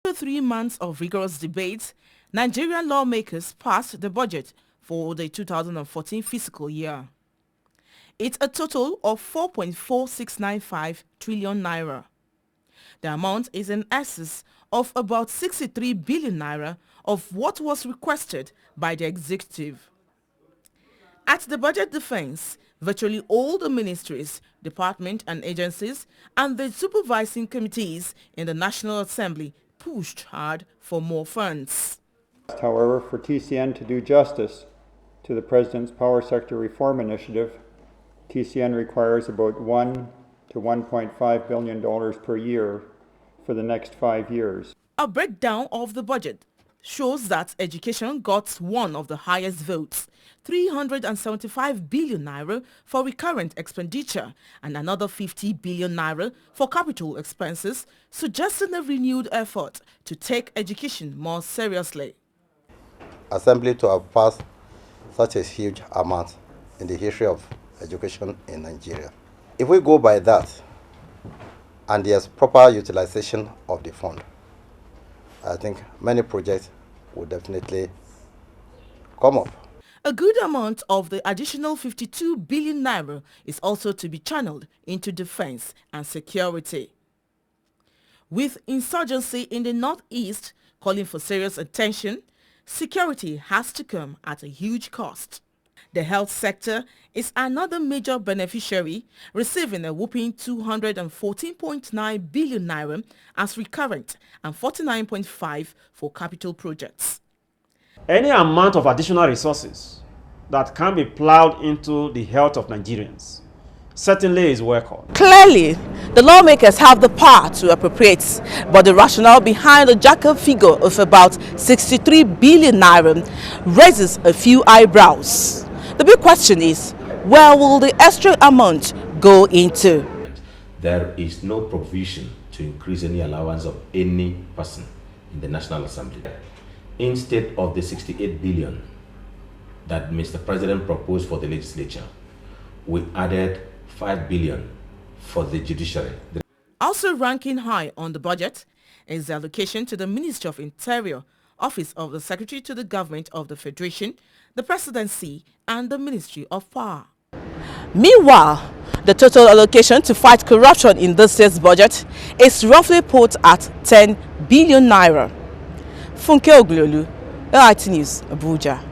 After 3 months of rigorous debate, Nigerian lawmakers passed the budget for the 2014 fiscal year. It's a total of 4.4695 trillion naira. The amount is in excess of about 63 billion naira of what was requested by the executive. At the budget defense, virtually all the ministries, departments and agencies and the supervising committees in the National Assembly pushed hard for more funds. However, for TCN to do justice to the President's Power Sector Reform Initiative, TCN requires about $1 to $1.5 billion per year for the next 5 years. A breakdown of the budget shows that education got one of the highest votes, 375 billion naira for recurrent expenditure and another 50 billion naira for capital expenses, suggesting a renewed effort to take education more seriously. Assembly to have passed such a huge amount in the history of education in Nigeria. If we go by that, and there's proper utilization of the fund, I think many projects will definitely come up. A good amount of the additional 52 billion naira is also to be channeled into defense and security. With insurgency in the northeast calling for serious attention, security has to come at a huge cost. The health sector is another major beneficiary, receiving a whopping 214.9 billion naira as recurrent and 49.5 for capital projects. Any amount of additional resources that can be plowed into the health of Nigerians certainly is welcome. Clearly, the lawmakers have the power to appropriate, but the rationale behind the jackal figure of about 63 billion naira raises a few eyebrows. The big question is, where will the extra amount go into? There is no provision to increase any allowance of any person in the National Assembly. Instead of the 68 billion that Mr. President proposed for the legislature, we added 5 billion for the judiciary. Also ranking high on the budget is the allocation to the Ministry of Interior, Office of the Secretary to the Government of the Federation, the Presidency and the Ministry of Power. Meanwhile, the total allocation to fight corruption in this year's budget is roughly put at 10 billion naira. Funke, LIT News, Abuja.